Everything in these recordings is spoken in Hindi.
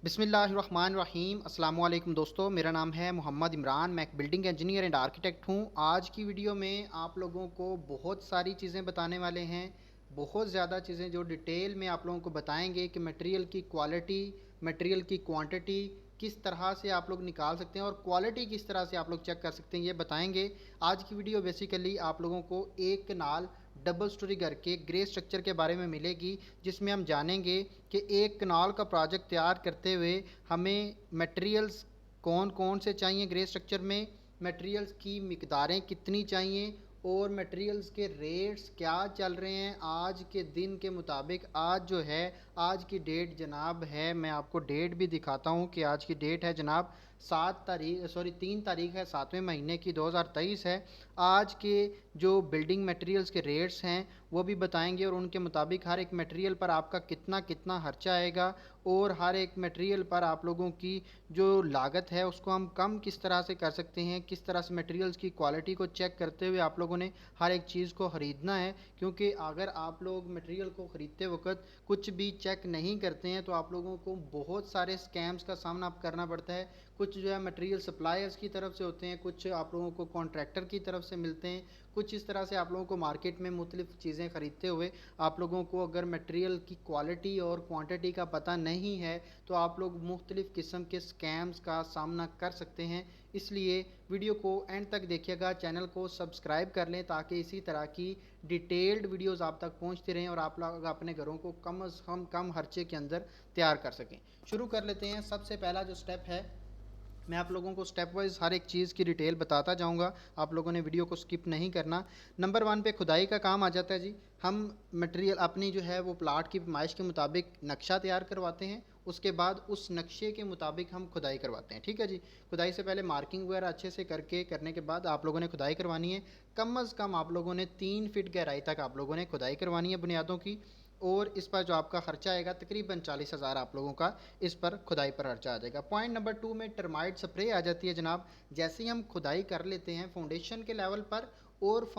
बिस्मिल्लाहिर्रहमानिर्रहीम अस्सलाम वालेकुम दोस्तों, मेरा नाम है मोहम्मद इमरान। मैं एक बिल्डिंग इंजीनियर एंड आर्किटेक्ट हूँ। आज की वीडियो में आप लोगों को बहुत सारी चीज़ें बताने वाले हैं, बहुत ज़्यादा चीज़ें जो डिटेल में आप लोगों को बताएंगे कि मटेरियल की क्वालिटी, मटेरियल की क्वांटिटी किस तरह से आप लोग निकाल सकते हैं और क्वालिटी किस तरह से आप लोग चेक कर सकते हैं, ये बताएंगे। आज की वीडियो बेसिकली आप लोगों को एक कनाल डबल स्टोरी घर के ग्रे स्ट्रक्चर के बारे में मिलेगी, जिसमें हम जानेंगे कि एक कनाल का प्रोजेक्ट तैयार करते हुए हमें मटेरियल्स कौन कौन से चाहिए, ग्रे स्ट्रक्चर में मटेरियल्स की मिकदारें कितनी चाहिए और मटेरियल्स के रेट्स क्या चल रहे हैं आज के दिन के मुताबिक। आज जो है, आज की डेट जनाब है, मैं आपको डेट भी दिखाता हूँ कि आज की डेट है जनाब 3 तारीख है 7वें महीने की 2023 है। आज के जो बिल्डिंग मटेरियल्स के रेट्स हैं वो भी बताएंगे और उनके मुताबिक हर एक मटेरियल पर आपका कितना कितना खर्चा आएगा और हर एक मटेरियल पर आप लोगों की जो लागत है उसको हम कम किस तरह से कर सकते हैं, किस तरह से मटेरियल्स की क्वालिटी को चेक करते हुए आप लोगों ने हर एक चीज़ को ख़रीदना है। क्योंकि अगर आप लोग मटेरियल को ख़रीदते वक्त कुछ भी चेक नहीं करते हैं तो आप लोगों को बहुत सारे स्कैम्स का सामना करना पड़ता है। कुछ जो है मटेरियल सप्लायर्स की तरफ से होते हैं, कुछ आप लोगों को कॉन्ट्रैक्टर की तरफ से मिलते हैं, कुछ इस तरह से आप लोगों को मार्केट में मुख्तलिफ चीज़ें ख़रीदते हुए आप लोगों को अगर मटेरियल की क्वालिटी और क्वांटिटी का पता नहीं है तो आप लोग मुख्तलिफ़ किस्म के स्कैम्स का सामना कर सकते हैं। इसलिए वीडियो को एंड तक देखिएगा, चैनल को सब्सक्राइब कर लें ताकि इसी तरह की डिटेल्ड वीडियोस आप तक पहुंचती रहें और आप लोग अपने घरों को कम से कम खर्चे के अंदर तैयार कर सकें। शुरू कर लेते हैं। सबसे पहला जो स्टेप है, मैं आप लोगों को स्टेप वाइज हर एक चीज़ की डिटेल बताता जाऊंगा, आप लोगों ने वीडियो को स्किप नहीं करना। नंबर 1 पे खुदाई का काम आ जाता है जी। हम मटेरियल अपनी जो है वो प्लाट की पैमाइश के मुताबिक नक्शा तैयार करवाते हैं, उसके बाद उस नक्शे के मुताबिक हम खुदाई करवाते हैं। ठीक है जी। खुदाई से पहले मार्किंग वगैरह अच्छे से करने के बाद आप लोगों ने खुदाई करवानी है। कम अज़ कम आप लोगों ने 3 फीट गहराई तक आप लोगों ने खुदाई करवानी है बुनियादों की। और इस पर जो आपका खर्चा आएगा तकरीबन 40,000 आप लोगों का इस पर खुदाई पर खर्चा आ जाएगा। पॉइंट नंबर 2 में टर्माइट स्प्रे आ जाती है जनाब। जैसे ही हम खुदाई कर लेते हैं फाउंडेशन के लेवल पर और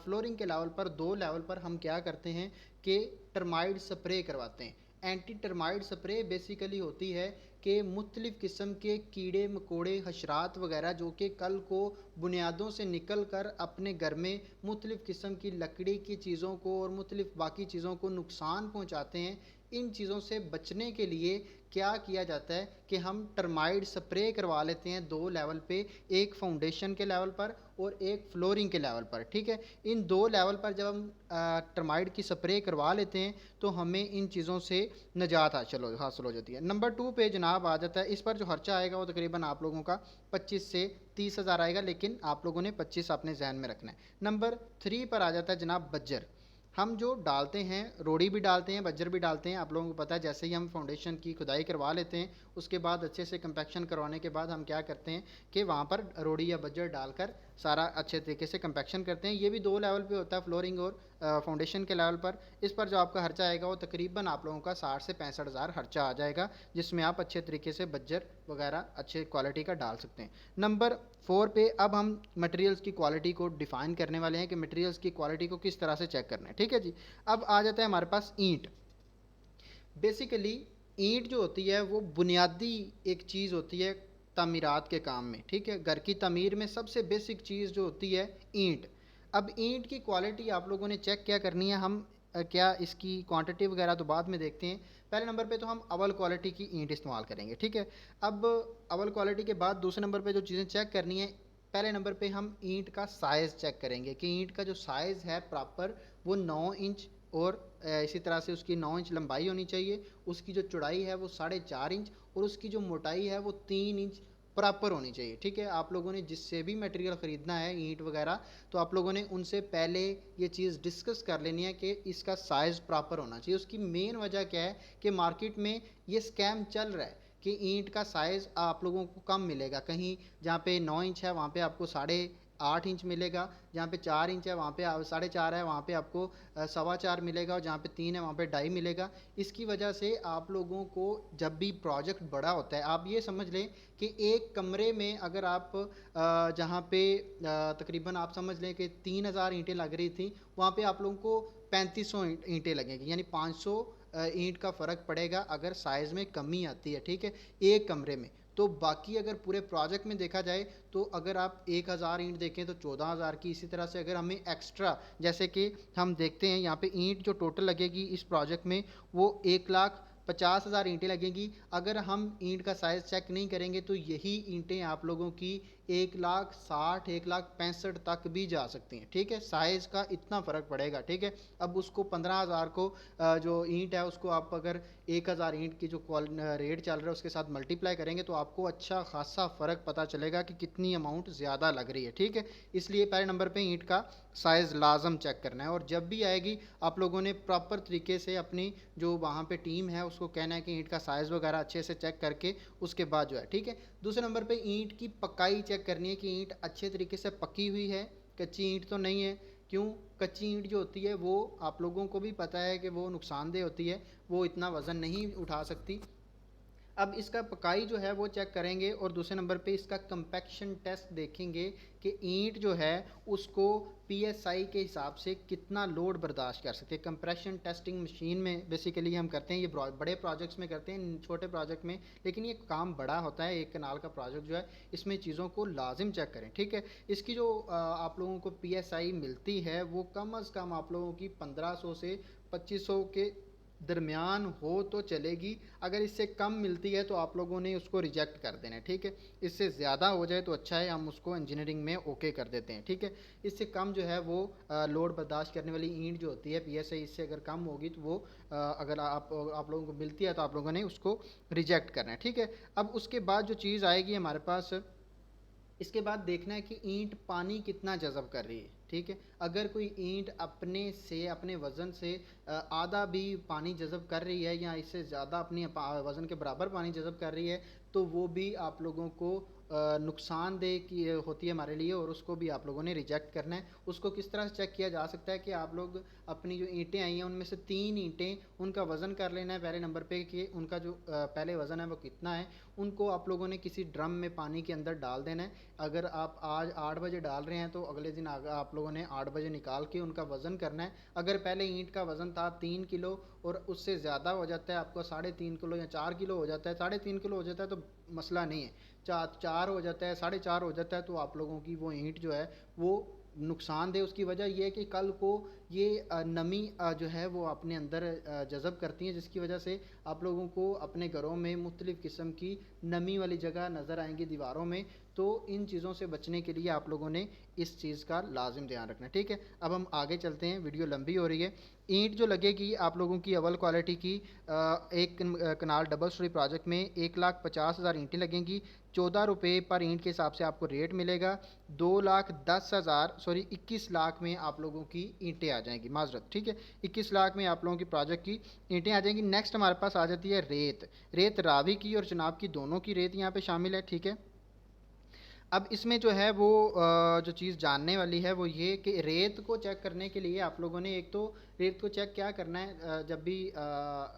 फ्लोरिंग के लेवल पर, 2 लेवल पर हम क्या करते हैं कि टर्माइट स्प्रे करवाते हैं। एंटी टर्माइट स्प्रे बेसिकली होती है कि मुख्तलिफ़ किस्म के कीड़े मकोड़े हशरात वगैरह जो कि कल को बुनियादों से निकल कर अपने घर में मुख्तलिफ़ किस्म की लकड़ी की चीज़ों को और मुख्तलिफ़ बाकी चीज़ों को नुकसान पहुँचाते हैं। इन चीज़ों से बचने के लिए क्या किया जाता है कि हम टर्माइट स्प्रे करवा लेते हैं 2 लेवल पे, एक फाउंडेशन के लेवल पर और एक फ्लोरिंग के लेवल पर। ठीक है। इन 2 लेवल पर जब हम टर्माइट की स्प्रे करवा लेते हैं तो हमें इन चीज़ों से निजात हासिल हो जाती है। नंबर 2 पे जनाब आ जाता है, इस पर जो खर्चा आएगा वो तकरीबन आप लोगों का 25 से 30,000 आएगा, लेकिन आप लोगों ने 25 अपने जहन में रखना है। नंबर 3 पर आ जाता है जनाब बज्जर। हम जो डालते हैं, रोड़ी भी डालते हैं, बज्जर भी डालते हैं। आप लोगों को पता है, जैसे ही हम फाउंडेशन की खुदाई करवा लेते हैं उसके बाद अच्छे से कंपैक्शन करवाने के बाद हम क्या करते हैं कि वहाँ पर रोड़ी या बज्जर डालकर सारा अच्छे तरीके से कंपैक्शन करते हैं। ये भी 2 लेवल पे होता है, फ्लोरिंग और फाउंडेशन के लेवल पर। इस पर जो आपका खर्चा आएगा वो तकरीबन आप लोगों का 60 से 65,000 खर्चा आ जाएगा, जिसमें आप अच्छे तरीके से बज्जर वगैरह अच्छे क्वालिटी का डाल सकते हैं। नंबर 4 पे अब हम मटेरियल्स की क्वालिटी को डिफ़ाइन करने वाले हैं कि मटेरियल्स की क्वालिटी को किस तरह से चेक करना है। ठीक है जी। अब आ जाता है हमारे पास ईंट। बेसिकली ईंट जो होती है वो बुनियादी एक चीज़ होती है तामीरात के काम में। ठीक है। घर की तामीर में सबसे बेसिक चीज़ जो होती है ईंट। अब ईंट की क्वालिटी आप लोगों ने चेक क्या करनी है, हम क्या इसकी क्वांटिटी वगैरह तो बाद में देखते हैं। पहले नंबर पे तो हम अव्वल क्वालिटी की ईंट इस्तेमाल करेंगे। ठीक है। अब अव्वल क्वालिटी के बाद दूसरे नंबर पे जो चीज़ें चेक करनी है, पहले नंबर पे हम ईंट का साइज़ चेक करेंगे कि ईंट का जो साइज़ है प्रॉपर वो 9 इंच और इसी तरह से उसकी 9 इंच लंबाई होनी चाहिए, उसकी जो चौड़ाई है वो 4.5 इंच और उसकी जो मोटाई है वो 3 इंच प्रॉपर होनी चाहिए। ठीक है। आप लोगों ने जिससे भी मटेरियल ख़रीदना है ईंट वगैरह, तो आप लोगों ने उनसे पहले ये चीज़ डिस्कस कर लेनी है कि इसका साइज़ प्रॉपर होना चाहिए। उसकी मेन वजह क्या है कि मार्केट में ये स्कैम चल रहा है कि ईंट का साइज़ आप लोगों को कम मिलेगा। कहीं जहाँ पे 9 इंच है वहाँ पे आपको 8.5 इंच मिलेगा, जहाँ पे 4 इंच है वहाँ पे 4.5 है वहाँ पे आपको 4.25 मिलेगा, और जहाँ पे 3 है वहाँ पे 2.5 मिलेगा। इसकी वजह से आप लोगों को जब भी प्रोजेक्ट बड़ा होता है, आप ये समझ लें कि एक कमरे में अगर आप जहाँ पे तकरीबन आप समझ लें कि 3,000 ईंटें लग रही थी, वहाँ पे आप लोगों को 3500 ईंटें लगेंगी, यानी 500 ईंट का फ़र्क पड़ेगा अगर साइज़ में कमी आती है, ठीक है, एक कमरे में। तो बाकी अगर पूरे प्रोजेक्ट में देखा जाए तो अगर आप 1000 ईंट देखें तो 14,000 की, इसी तरह से अगर हमें एक्स्ट्रा, जैसे कि हम देखते हैं यहाँ पे ईंट जो टोटल लगेगी इस प्रोजेक्ट में वो 1,50,000 ईंटें लगेंगी। अगर हम ईंट का साइज़ चेक नहीं करेंगे तो यही ईंटें आप लोगों की 1,60,000 1,65,000 तक भी जा सकती हैं, ठीक है, साइज़ का इतना फ़र्क पड़ेगा, ठीक है। अब उसको 15,000 को जो ईंट है उसको आप अगर 1,000 ईंट की जो रेट चल रहा है उसके साथ मल्टीप्लाई करेंगे तो आपको अच्छा खासा फ़र्क पता चलेगा कि कितनी अमाउंट ज़्यादा लग रही है, ठीक है। इसलिए पहले नंबर पे ईंट का साइज़ लाजम चेक करना है, और जब भी आएगी आप लोगों ने प्रॉपर तरीके से अपनी जो वहाँ पे टीम है उसको कहना है कि ईंट का साइज़ वगैरह अच्छे से चेक करके उसके बाद जो है, ठीक है। दूसरे नंबर पे ईंट की पकाई चेक करनी है कि ईंट अच्छे तरीके से पकी हुई है, कच्ची ईंट तो नहीं है। क्यों? कच्ची ईंट जो होती है वो आप लोगों को भी पता है कि वो नुकसानदेह होती है, वो इतना वज़न नहीं उठा सकती। अब इसका पकाई जो है वो चेक करेंगे, और दूसरे नंबर पे इसका कंपैक्शन टेस्ट देखेंगे कि ईंट जो है उसको पीएसआई के हिसाब से कितना लोड बर्दाश्त कर सकते हैं। कंप्रेशन टेस्टिंग मशीन में बेसिकली हम करते हैं, ये बड़े प्रोजेक्ट्स में करते हैं, छोटे प्रोजेक्ट में लेकिन ये काम बड़ा होता है। एक कनाल का प्रोजेक्ट जो है इसमें चीज़ों को लाजिम चेक करें, ठीक है। इसकी जो आप लोगों को पीएसआई मिलती है वो कम अज़ कम आप लोगों की 1500 से 2500 के दरमियान हो तो चलेगी। अगर इससे कम मिलती है तो आप लोगों ने उसको रिजेक्ट कर देना है, ठीक है। इससे ज़्यादा हो जाए तो अच्छा है, हम उसको इंजीनियरिंग में ओके कर देते हैं, ठीक है। इससे कम जो है वो लोड बर्दाश्त करने वाली ईंट जो होती है पीएसआई इससे अगर कम होगी तो वो अगर आप लोगों को मिलती है तो आप लोगों ने उसको रिजेक्ट करना है, ठीक है। अब उसके बाद जो चीज़ आएगी हमारे पास, इसके बाद देखना है कि ईंट पानी कितना जज़ब कर रही है, ठीक है। अगर कोई ईंट अपने से अपने वज़न से आधा भी पानी जज़ब कर रही है या इससे ज़्यादा अपनी वज़न के बराबर पानी जज़ब कर रही है तो वो भी आप लोगों को नुकसानदेह की होती है हमारे लिए, और उसको भी आप लोगों ने रिजेक्ट करना है। उसको किस तरह से चेक किया जा सकता है कि आप लोग अपनी जो ईंटें आई हैं उनमें से 3 ईंटें उनका वज़न कर लेना है पहले नंबर पे कि उनका जो पहले वज़न है वो कितना है। उनको आप लोगों ने किसी ड्रम में पानी के अंदर डाल देना है। अगर आप आज 8 बजे डाल रहे हैं तो अगले दिन आप लोगों ने 8 बजे निकाल के उनका वज़न करना है। अगर पहले ईंट का वज़न था 3 किलो और उससे ज़्यादा हो जाता है, आपको 3.5 किलो या 4 किलो हो जाता है, 3.5 किलो हो जाता है तो मसला नहीं है, 4 हो जाता है, 4.5 हो जाता है तो आप लोगों की वो ईंट जो है वो नुकसानदेह। उसकी वजह ये है कि कल को ये नमी जो है वो अपने अंदर जज़ब करती हैं, जिसकी वजह से आप लोगों को अपने घरों में मुख्तलिफ़ किस्म की नमी वाली जगह नज़र आएंगी दीवारों में। तो इन चीज़ों से बचने के लिए आप लोगों ने इस चीज़ का लाजिम ध्यान रखना है, ठीक है। अब हम आगे चलते हैं, वीडियो लंबी हो रही है। ईंट जो लगेगी आप लोगों की अव्वल क्वालिटी की एक कनाल डबल स्टोरी प्रोजेक्ट में 1,50,000 ईंटें लगेंगी। 14 रुपये पर ईंट के हिसाब से आपको रेट मिलेगा। 2,10,000 सॉरी 21 लाख में आप लोगों की ईंटें आ जाएंगी, माजरत, ठीक है। 21 लाख में आप लोगों की प्रोजेक्ट की ईंटें आ जाएंगी। नेक्स्ट हमारे पास आ जाती है रेत। रेत रावी की और चनाब की दोनों की रेत यहाँ पे शामिल है, ठीक है। अब इसमें जो है वो जो चीज़ जानने वाली है वो ये कि रेत को चेक करने के लिए आप लोगों ने एक तो रेत को चेक क्या करना है, जब भी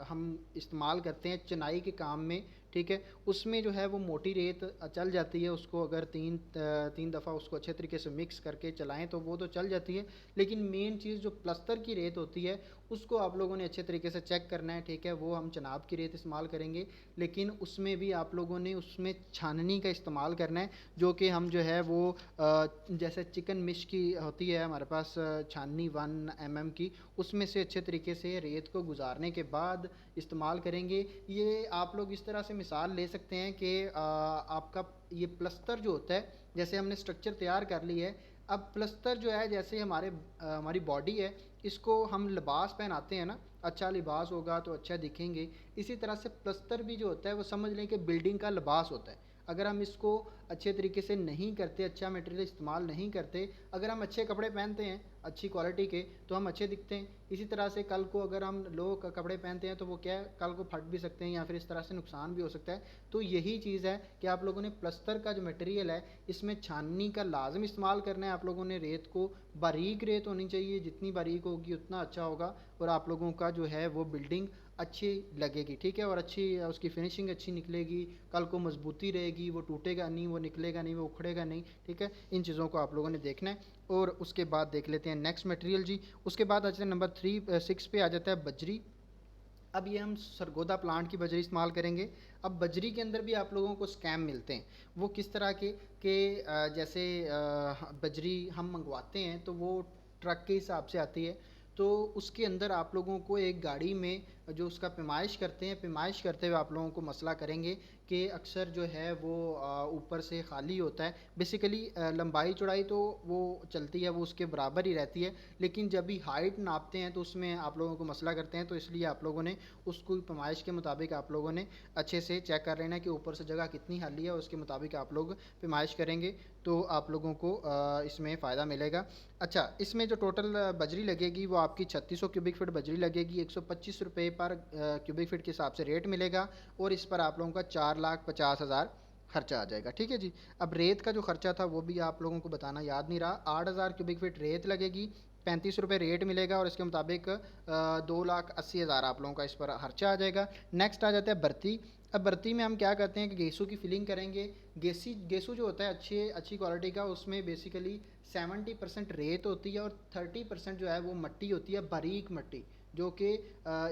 हम इस्तेमाल करते हैं चिनाई के काम में, ठीक है, उसमें जो है वो मोटी रेत चल जाती है। उसको अगर तीन दफ़ा उसको अच्छे तरीके से मिक्स करके चलाएं तो वो तो चल जाती है, लेकिन मेन चीज़ जो प्लस्तर की रेत होती है उसको आप लोगों ने अच्छे तरीके से चेक करना है, ठीक है। वो हम चनाब की रेत इस्तेमाल करेंगे, लेकिन उसमें भी आप लोगों ने उसमें छाननी का इस्तेमाल करना है, जो कि हम जो है वो जैसे चिकन मिश की होती है हमारे पास छाननी 1 mm की, उसमें से अच्छे तरीके से रेत को गुजारने के बाद इस्तेमाल करेंगे। ये आप लोग इस तरह से मिसाल ले सकते हैं कि आपका ये प्लस्तर जो होता है, जैसे हमने स्ट्रक्चर तैयार कर ली है, अब प्लस्तर जो है जैसे हमारी बॉडी है, इसको हम लिबास पहनाते हैं ना, अच्छा लिबास होगा तो अच्छा दिखेंगे। इसी तरह से प्लस्तर भी जो होता है वो समझ लें कि बिल्डिंग का लिबास होता है। अगर हम इसको अच्छे तरीके से नहीं करते, अच्छा मटेरियल इस्तेमाल नहीं करते, अगर हम अच्छे कपड़े पहनते हैं अच्छी क्वालिटी के तो हम अच्छे दिखते हैं। इसी तरह से कल को अगर हम लो कपड़े पहनते हैं तो वो क्या है, कल को फट भी सकते हैं या फिर इस तरह से नुकसान भी हो सकता है। तो यही चीज़ है कि आप लोगों ने प्लस्तर का जो मटेरियल है इसमें छाननी का लाजम इस्तेमाल करना है। आप लोगों ने रेत को बारीक रेत होनी चाहिए, जितनी बारीक होगी उतना अच्छा होगा और आप लोगों का जो है वो बिल्डिंग अच्छी लगेगी, ठीक है, और अच्छी उसकी फिनिशिंग अच्छी निकलेगी। कल को मजबूती रहेगी, वो टूटेगा नहीं, वो निकलेगा नहीं, वो उखड़ेगा नहीं, ठीक है। इन चीज़ों को आप लोगों ने देखना है। और उसके बाद देख लेते हैं नेक्स्ट मटेरियल जी। उसके बाद आ जाता है नंबर 6 पे आ जाता है बजरी। अब ये हम सरगोदा प्लांट की बजरी इस्तेमाल करेंगे। अब बजरी के अंदर भी आप लोगों को स्कैम मिलते हैं। वो किस तरह के जैसे बजरी हम मंगवाते हैं तो वो ट्रक के हिसाब से आती है। तो उसके अंदर आप लोगों को एक गाड़ी में जो उसका पैमाइश करते हैं, पैमाइश करते हुए आप लोगों को मसला करेंगे कि अक्सर जो है वो ऊपर से खाली होता है। बेसिकली लंबाई चौड़ाई तो वो चलती है, वो उसके बराबर ही रहती है, लेकिन जब भी हाइट नापते हैं तो उसमें आप लोगों को मसला करते हैं। तो इसलिए आप लोगों ने उसको पैमाइश के मुताबिक आप लोगों ने अच्छे से चेक कर लेना कि ऊपर से जगह कितनी खाली है, उसके मुताबिक आप लोग पैमाइश करेंगे तो आप लोगों को इसमें फ़ायदा मिलेगा। अच्छा, इसमें जो टोटल बजरी लगेगी वो आपकी 3600 क्यूबिक फीट बजरी लगेगी। 125 रुपये पर क्यूबिक फीट के हिसाब से रेट मिलेगा और इस पर आप लोगों का 4,50,000 खर्चा आ जाएगा। ठीक है जी। अब रेत का जो खर्चा था वो भी आप लोगों को बताना याद नहीं रहा। 8,000 क्यूबिक फीट रेत लगेगी, 35 रुपये रेट मिलेगा और इसके मुताबिक 2,80,000 आप लोगों का इस पर खर्चा आ जाएगा। नेक्स्ट आ जाता है भर्ती। अब भर्ती में हम क्या करते हैं कि गेसू की फिलिंग करेंगे। गेसू जो होता है अच्छी क्वालिटी का, उसमें बेसिकली 70% रेत होती है और 30% जो है वो मट्टी होती है, बारीक मट्टी, जो कि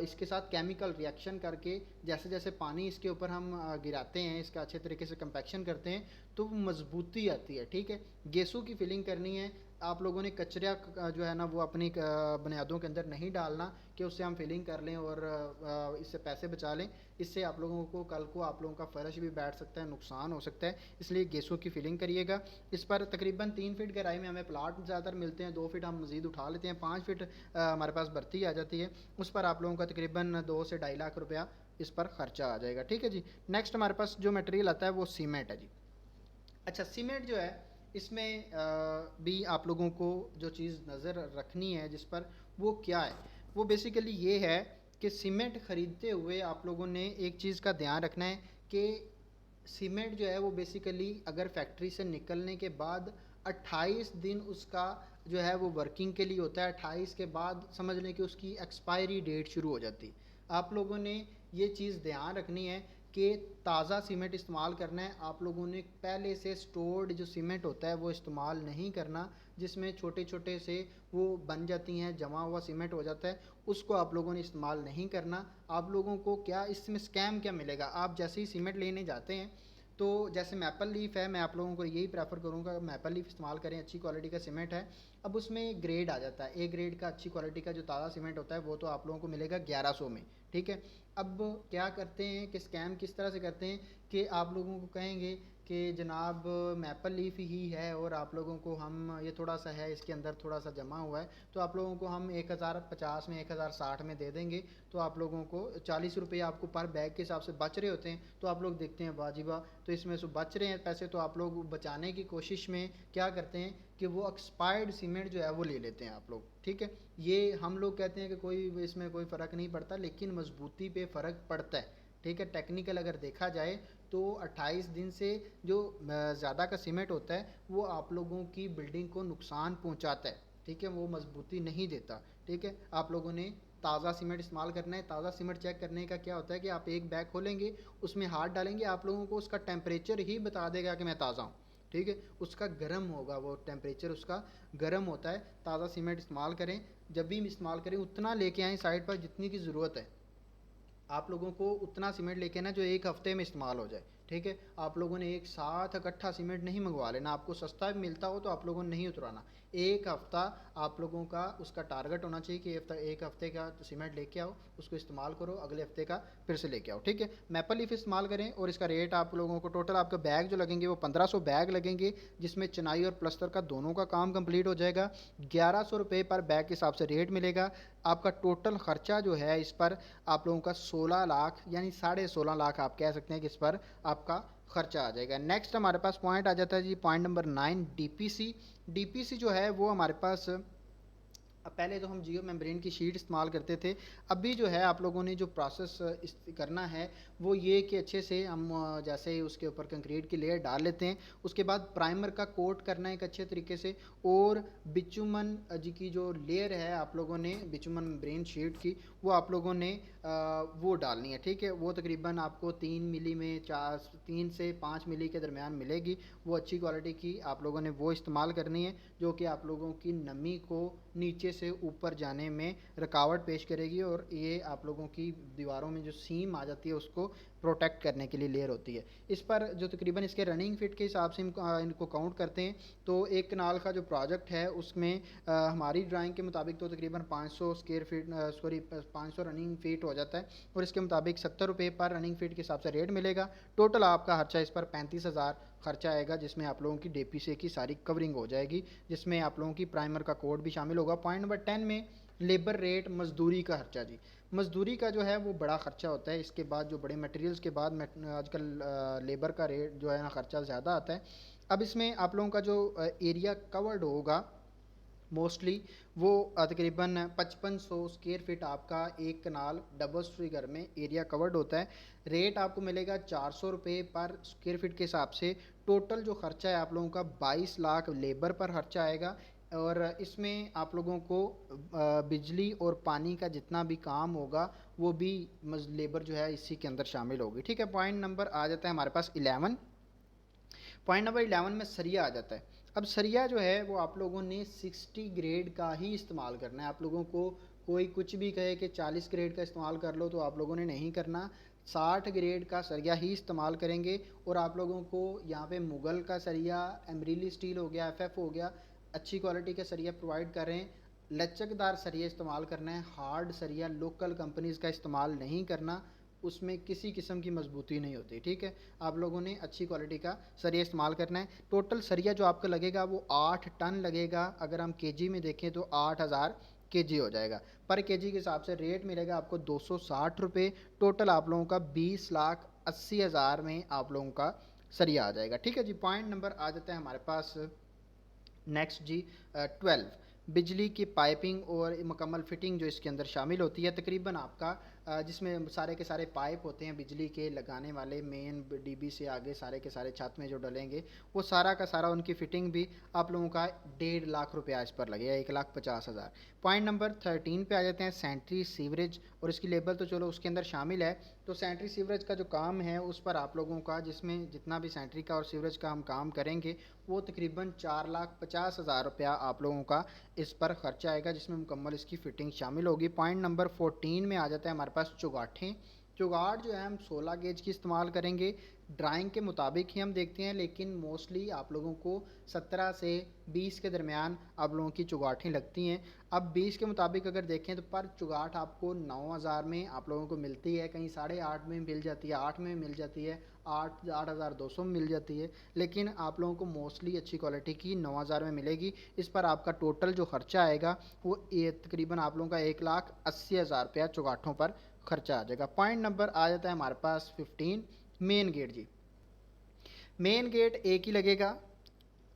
इसके साथ केमिकल रिएक्शन करके जैसे जैसे पानी इसके ऊपर हम गिराते हैं, इसका अच्छे तरीके से कंपैक्शन करते हैं तो मजबूती आती है। ठीक है, गेसू की फिलिंग करनी है। आप लोगों ने कचरा जो है ना वो अपनी बुनियादों के अंदर नहीं डालना कि उससे हम फिलिंग कर लें और इससे पैसे बचा लें। इससे आप लोगों को कल को आप लोगों का फ़र्श भी बैठ सकता है, नुकसान हो सकता है, इसलिए गेसों की फिलिंग करिएगा। इस पर तकरीबन 3 फीट गहराई में हमें प्लाट ज़्यादातर मिलते हैं, 2 फीट हम मज़ीद उठा लेते हैं, 5 फीट हमारे पास भर्ती आ जाती है। उस पर आप लोगों का तकरीबन 2 से 2.5 लाख रुपया इस पर ख़र्चा आ जाएगा। ठीक है जी। नेक्स्ट हमारे पास जो मटेरियल आता है वो सीमेंट है जी। अच्छा, सीमेंट जो है इसमें भी आप लोगों को जो चीज़ नज़र रखनी है जिस पर, वो क्या है, वो बेसिकली ये है कि सीमेंट ख़रीदते हुए आप लोगों ने एक चीज़ का ध्यान रखना है कि सीमेंट जो है वो बेसिकली अगर फैक्ट्री से निकलने के बाद 28 दिन उसका जो है वो वर्किंग के लिए होता है। 28 के बाद समझ लें कि उसकी एक्सपायरी डेट शुरू हो जाती है। आप लोगों ने ये चीज़ ध्यान रखनी है कि ताज़ा सीमेंट इस्तेमाल करना है। आप लोगों ने पहले से स्टोर्ड जो सीमेंट होता है वो इस्तेमाल नहीं करना, जिसमें छोटे छोटे से वो बन जाती हैं, जमा हुआ सीमेंट हो जाता है, उसको आप लोगों ने इस्तेमाल नहीं करना। आप लोगों को क्या इसमें स्कैम क्या मिलेगा, आप जैसे ही सीमेंट लेने जाते हैं तो जैसे मैपल लीफ है, मैं आप लोगों को यही प्रेफर करूँगा मैपल लीफ इस्तेमाल करें, अच्छी क्वालिटी का सीमेंट है। अब उसमें ग्रेड आ जाता है, ए ग्रेड का अच्छी क्वालिटी का जो ताज़ा सीमेंट होता है वो तो आप लोगों को मिलेगा 1100 में। ठीक है। अब क्या करते हैं कि स्कैम किस तरह से करते हैं कि आप लोगों को कहेंगे कि जनाब मैपल लीफ ही है और आप लोगों को हम ये थोड़ा सा है, इसके अंदर थोड़ा सा जमा हुआ है, तो आप लोगों को हम 1050 में 1060 में दे देंगे। तो आप लोगों को 40 रुपये आपको पर बैग के हिसाब से बच रहे होते हैं। तो आप लोग देखते हैं वाजिबा, तो इसमें से बच रहे हैं पैसे, तो आप लोग बचाने की कोशिश में क्या करते हैं कि वो एक्सपायर्ड सीमेंट जो है वो ले लेते हैं आप लोग। ठीक है। ये हम लोग कहते हैं कि कोई इसमें कोई फ़र्क नहीं पड़ता, लेकिन मजबूती पे फ़र्क पड़ता है। ठीक है। टेक्निकल अगर देखा जाए तो 28 दिन से जो ज़्यादा का सीमेंट होता है वो आप लोगों की बिल्डिंग को नुकसान पहुंचाता है। ठीक है, वो मजबूती नहीं देता। ठीक है, आप लोगों ने ताज़ा सीमेंट इस्तेमाल करना है। ताज़ा सीमेंट चेक करने का क्या होता है कि आप एक बैग खोलेंगे, उसमें हाथ डालेंगे, आप लोगों को उसका टेम्परेचर ही बता देगा कि मैं ताज़ा हूँ। ठीक है, उसका गर्म होगा, वो टेम्परेचर उसका गर्म होता है। ताज़ा सीमेंट इस्तेमाल करें, जब भी इस्तेमाल करें उतना लेके आएँ साइड पर जितनी की ज़रूरत है। आप लोगों को उतना सीमेंट लेके आना जो एक हफ्ते में इस्तेमाल हो जाए। ठीक है, आप लोगों ने एक साथ इकट्ठा सीमेंट नहीं मंगवा लेना। आपको सस्ता भी मिलता हो तो आप लोगों ने नहीं उतराना। एक हफ्ता आप लोगों का उसका टारगेट होना चाहिए कि एक हफ्ते का सीमेंट लेके आओ, उसको इस्तेमाल करो, अगले हफ्ते का फिर से लेके आओ। ठीक है, मैपल लीफ इस्तेमाल करें और इसका रेट आप लोगों को टोटल आपका बैग जो लगेंगे वो 1500 बैग लगेंगे, जिसमें चुनाई और प्लस्तर का दोनों का काम कंप्लीट हो जाएगा। 1100 रुपये पर बैग के हिसाब से रेट मिलेगा। आपका टोटल ख़र्चा जो है इस पर आप लोगों का 16 लाख यानी 16.5 लाख आप कह सकते हैं कि इस पर आपका खर्चा आ जाएगा। नेक्स्ट हमारे पास पॉइंट आ जाता है जी, पॉइंट नंबर 9, डीपीसी। डीपीसी जो है वो हमारे पास, अब पहले तो हम जियो मेम्ब्रेन की शीट इस्तेमाल करते थे। अभी जो है आप लोगों ने जो प्रोसेस करना है वो ये कि अच्छे से हम जैसे ही उसके ऊपर कंक्रीट की लेयर डाल लेते हैं, उसके बाद प्राइमर का कोट करना है एक अच्छे तरीके से, और बिचुमन जी की जो लेयर है आप लोगों ने बिचुमन मेम्ब्रेन शीट की वो आप लोगों ने वो डालनी है। ठीक है, वो तकरीबन आपको 3 मिली में 3 से 5 मिली के दरमियान मिलेगी। वो अच्छी क्वालिटी की आप लोगों ने वो इस्तेमाल करनी है जो कि आप लोगों की नमी को नीचे से ऊपर जाने में रुकावट पेश करेगी, और ये आप लोगों की दीवारों में जो सीम आ जाती है उसको प्रोटेक्ट करने के लिए लेयर होती है। इस पर जो तकरीबन इसके रनिंग फिट के हिसाब से इनको काउंट करते हैं, तो एक कनाल का जो प्रोजेक्ट है उसमें हमारी ड्राइंग के मुताबिक तो तकरीबन 500 square feet, sorry 500 running feet हो जाता है, और इसके मुताबिक 70 रुपये पर रनिंग फीट के हिसाब से रेट मिलेगा। टोटल आपका खर्चा इस पर 35,000 खर्चा आएगा, जिसमें आप लोगों की DPCA की सारी कवरिंग हो जाएगी, जिसमें आप लोगों की प्राइमर का कोड भी शामिल होगा। पॉइंट नंबर 10 में लेबर रेट, मजदूरी का खर्चा जी। मजदूरी का जो है वो बड़ा खर्चा होता है, इसके बाद जो बड़े मटेरियल्स के बाद आजकल लेबर का रेट जो है ना खर्चा ज़्यादा आता है। अब इसमें आप लोगों का जो एरिया कवर्ड होगा मोस्टली वो तकरीबन 5500 स्क्वायर फीट आपका एक कनाल डबल स्टोरी घर में एरिया कवर्ड होता है। रेट आपको मिलेगा 400 रुपये पर स्क्वायर फीट के हिसाब से। टोटल जो खर्चा है आप लोगों का 22 लाख लेबर पर खर्चा आएगा, और इसमें आप लोगों को बिजली और पानी का जितना भी काम होगा वो भी लेबर जो है इसी के अंदर शामिल होगी। ठीक है, पॉइंट नंबर आ जाता है हमारे पास 11। पॉइंट नंबर 11 में सरिया आ जाता है। अब सरिया जो है वो आप लोगों ने 60 ग्रेड का ही इस्तेमाल करना है। आप लोगों को कोई कुछ भी कहे कि 40 ग्रेड का इस्तेमाल कर लो, तो आप लोगों ने नहीं करना। 60 ग्रेड का सरिया ही इस्तेमाल करेंगे, और आप लोगों को यहाँ पे मुगल का सरिया, एमरीली स्टील हो गया, FF हो गया, अच्छी क्वालिटी का सरिया प्रोवाइड कर रहे हैं। लचकदार सरिया इस्तेमाल करना है, हार्ड सरिया लोकल कंपनीज़ का इस्तेमाल नहीं करना, उसमें किसी किस्म की मजबूती नहीं होती। ठीक है, आप लोगों ने अच्छी क्वालिटी का सरिया इस्तेमाल करना है। टोटल सरिया जो आपका लगेगा वो 8 टन लगेगा। अगर हम केजी में देखें तो 8000 केजी हो जाएगा। पर केजी के हिसाब से रेट मिलेगा आपको 260 रुपये। टोटल आप लोगों का 20,80,000 में आप लोगों का सरिया आ जाएगा। ठीक है जी, पॉइंट नंबर आ जाता है हमारे पास नेक्स्ट जी 12। बिजली की पाइपिंग और मुकम्मल फिटिंग जो इसके अंदर शामिल होती है, तकरीबन आपका जिसमें सारे के सारे पाइप होते हैं बिजली के लगाने वाले, मेन DB से आगे सारे के सारे छत में जो डलेंगे, वो सारा का सारा उनकी फ़िटिंग भी आप लोगों का 1.5 लाख रुपया इस पर लगेगा, 1,50,000। पॉइंट नंबर 13 पे आ जाते हैं सेंट्री सीवरेज, और इसकी लेबल तो चलो उसके अंदर शामिल है। तो सेंट्री सीवरेज का जो काम है उस पर आप लोगों का, जिसमें जितना भी सेंट्री का और सीवरेज का हम काम करेंगे, वो तकरीबन 4,50,000 रुपया आप लोगों का इस पर खर्चा आएगा, जिसमें मुकम्मल इसकी फ़िटिंग शामिल होगी। पॉइंट नंबर 14 में आ जाता है हमारे पास चुगाठें। चुगाड़ जो है हम 16 गेज की इस्तेमाल करेंगे, ड्राइंग के मुताबिक ही हम देखते हैं, लेकिन मोस्टली आप लोगों को 17 से 20 के दरमियान आप लोगों की चुगाठें लगती हैं। अब 20 के मुताबिक अगर देखें तो पर चुगाठ आपको 9,000 में आप लोगों को मिलती है, कहीं 8,500 में मिल जाती है, 8 में मिल जाती है, 8,200 में मिल जाती है, लेकिन आप लोगों को मोस्टली अच्छी क्वालिटी की 9,000 में मिलेगी। इस पर आपका टोटल जो खर्चा आएगा वो तकरीबन आप लोगों का 1,80,000 रुपया चुगाठों पर खर्चा आ जाएगा। पॉइंट नंबर आ जाता है हमारे पास 15, मेन गेट जी। मेन गेट एक ही लगेगा,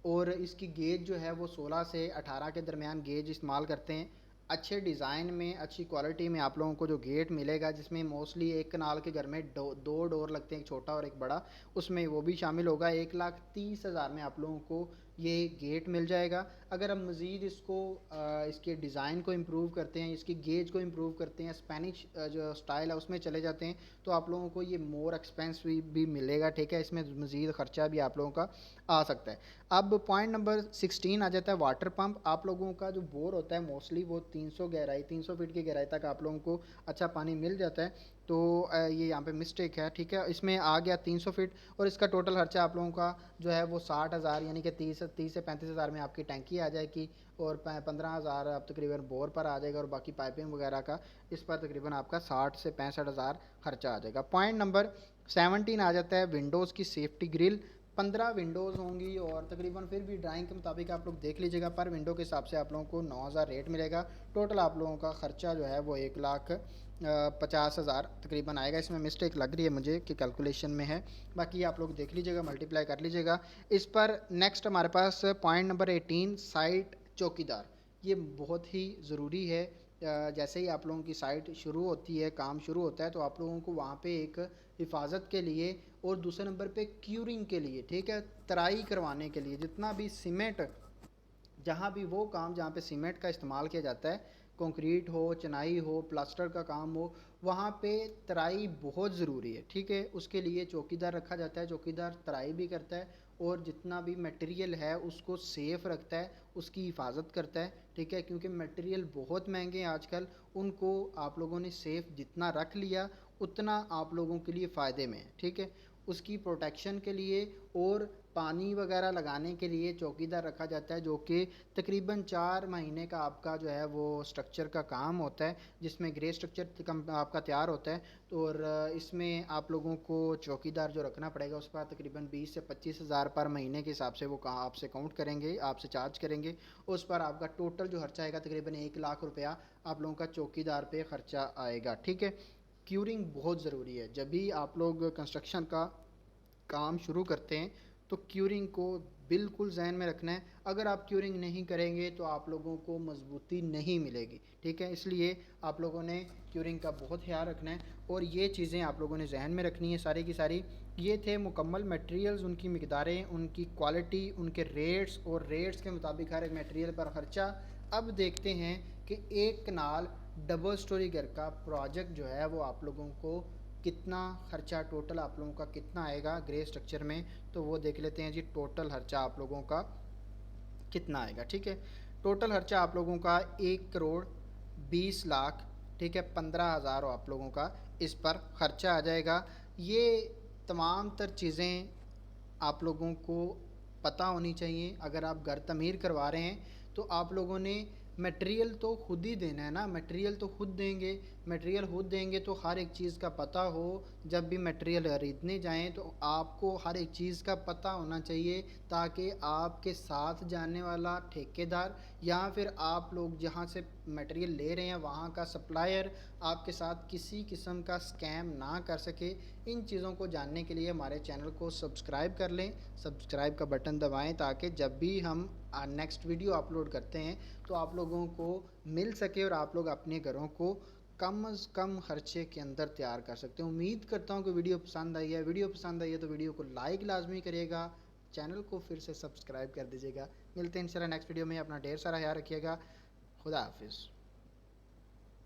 और इसकी गेज जो है वो 16 से 18 के दरमियान गेज इस्तेमाल करते हैं। अच्छे डिज़ाइन में, अच्छी क्वालिटी में आप लोगों को जो गेट मिलेगा, जिसमें मोस्टली एक कनाल के घर में दो डोर लगते हैं, एक छोटा और एक बड़ा, उसमें वो भी शामिल होगा। 1,30,000 में आप लोगों को ये गेट मिल जाएगा। अगर हम मज़ीद इसको इसके डिज़ाइन को इम्प्रूव करते हैं, इसकी गेज को इम्प्रूव करते हैं, स्पेनिश जो स्टाइल है उसमें चले जाते हैं, तो आप लोगों को ये मोर एक्सपेंसिव भी मिलेगा। ठीक है, इसमें मज़ीद ख़र्चा भी आप लोगों का आ सकता है। अब पॉइंट नंबर 16 आ जाता है वाटर पंप। आप लोगों का जो बोर होता है मोस्टली वो 300 फीट की गहराई तक आप लोगों को अच्छा पानी मिल जाता है, तो ये यहाँ पे मिस्टेक है। ठीक है, इसमें आ गया 300 फीट, और इसका टोटल खर्चा आप लोगों का जो है वो 60,000 यानी कि 30 से 35,000 में आपकी टैंकी आ जाएगी, और 15,000 आप तकरीबन बोर पर आ जाएगा, और बाकी पाइपिंग वगैरह का इस पर तकरीबन आपका 60 से 65,000 खर्चा आ जाएगा। पॉइंट नंबर 17 आ जाता है विंडोज़ की सेफ्टी ग्रिल। 15 विंडोज़ होंगी, और तकरीबन फिर भी ड्राइंग के मुताबिक आप लोग देख लीजिएगा, पर विंडो के हिसाब से आप लोगों को 9,000 रेट मिलेगा। टोटल आप लोगों का ख़र्चा जो है वो 1,50,000 तकरीबन आएगा। इसमें मिस्टेक लग रही है मुझे कि कैलकुलेशन में है, बाकी आप लोग देख लीजिएगा, मल्टीप्लाई कर लीजिएगा इस पर। नेक्स्ट हमारे पास पॉइंट नंबर 18, साइट चौकीदार। ये बहुत ही ज़रूरी है। जैसे ही आप लोगों की साइट शुरू होती है, काम शुरू होता है, तो आप लोगों को वहाँ पे एक हिफाजत के लिए, और दूसरे नंबर पे क्यूरिंग के लिए, ठीक है, तराई करवाने के लिए, जितना भी सीमेंट, जहाँ भी वो काम जहाँ पे सीमेंट का इस्तेमाल किया जाता है, कंक्रीट हो, चनाई हो, प्लास्टर का काम हो, वहाँ पे तराई बहुत ज़रूरी है। ठीक है, उसके लिए चौकीदार रखा जाता है, चौकीदार तराई भी करता है, और जितना भी मटेरियल है उसको सेफ़ रखता है, उसकी हिफाजत करता है, ठीक है। क्योंकि मटेरियल बहुत महंगे हैं आजकल, उनको आप लोगों ने सेफ़ जितना रख लिया उतना आप लोगों के लिए फ़ायदे में है, ठीक है। उसकी प्रोटेक्शन के लिए और पानी वगैरह लगाने के लिए चौकीदार रखा जाता है, जो कि तकरीबन 4 महीने का आपका जो है वो स्ट्रक्चर का काम होता है, जिसमें ग्रे स्ट्रक्चर आपका तैयार होता है। तो और इसमें आप लोगों को चौकीदार जो रखना पड़ेगा उसका तकरीबन 20 से 25 हज़ार पर महीने के हिसाब से वो कहाँ आपसे काउंट करेंगे, आपसे चार्ज करेंगे। उस पर आपका टोटल जो खर्चा आएगा तकरीबन 1 लाख रुपया आप लोगों का चौकीदार पे खर्चा आएगा, ठीक है। क्यूरिंग बहुत ज़रूरी है। जब भी आप लोग कंस्ट्रक्शन का काम शुरू करते हैं तो क्यूरिंग को बिल्कुल जहन में रखना है। अगर आप क्यूरिंग नहीं करेंगे तो आप लोगों को मजबूती नहीं मिलेगी, ठीक है। इसलिए आप लोगों ने क्यूरिंग का बहुत ख्याल रखना है और ये चीज़ें आप लोगों ने जहन में रखनी है सारी की सारी। ये थे मुकम्मल मटेरियल्स, उनकी मिकदारें, उनकी क्वालिटी, उनके रेट्स और रेट्स के मुताबिक हर एक मटेरियल पर ख़र्चा। अब देखते हैं कि एक कनाल डबल स्टोरी घर का प्रोजेक्ट जो है वो आप लोगों को कितना खर्चा टोटल आप लोगों का कितना आएगा ग्रे स्ट्रक्चर में। तो वो देख लेते हैं जी, टोटल खर्चा आप लोगों का कितना आएगा, ठीक है। टोटल खर्चा आप लोगों का 1 करोड़ 20 लाख, ठीक है, 15 हज़ार आप लोगों का इस पर खर्चा आ जाएगा। ये तमाम तर चीज़ें आप लोगों को पता होनी चाहिए। अगर आप घर तमीर करवा रहे हैं तो आप लोगों ने मटेरियल तो खुद ही देना है ना, मटेरियल तो खुद देंगे। मटेरियल खुद देंगे तो हर एक चीज़ का पता हो। जब भी मटेरियल खरीदने जाएं तो आपको हर एक चीज़ का पता होना चाहिए, ताकि आपके साथ जाने वाला ठेकेदार या फिर आप लोग जहां से मटेरियल ले रहे हैं वहां का सप्लायर आपके साथ किसी किस्म का स्कैम ना कर सके। इन चीज़ों को जानने के लिए हमारे चैनल को सब्सक्राइब कर लें, सब्सक्राइब का बटन दबाएं, ताकि जब भी हम नेक्स्ट वीडियो अपलोड करते हैं तो आप लोगों को मिल सके और आप लोग अपने घरों को कम से कम खर्चे के अंदर तैयार कर सकते हैं। उम्मीद करता हूँ कि वीडियो पसंद आई है। वीडियो पसंद आई है तो वीडियो को लाइक लाजमी करिएगा, चैनल को फिर से सब्सक्राइब कर दीजिएगा। मिलते हैं इंशाल्लाह नेक्स्ट वीडियो में। अपना ढेर सारा ख्याल रखिएगा। खुदा हाफिज़।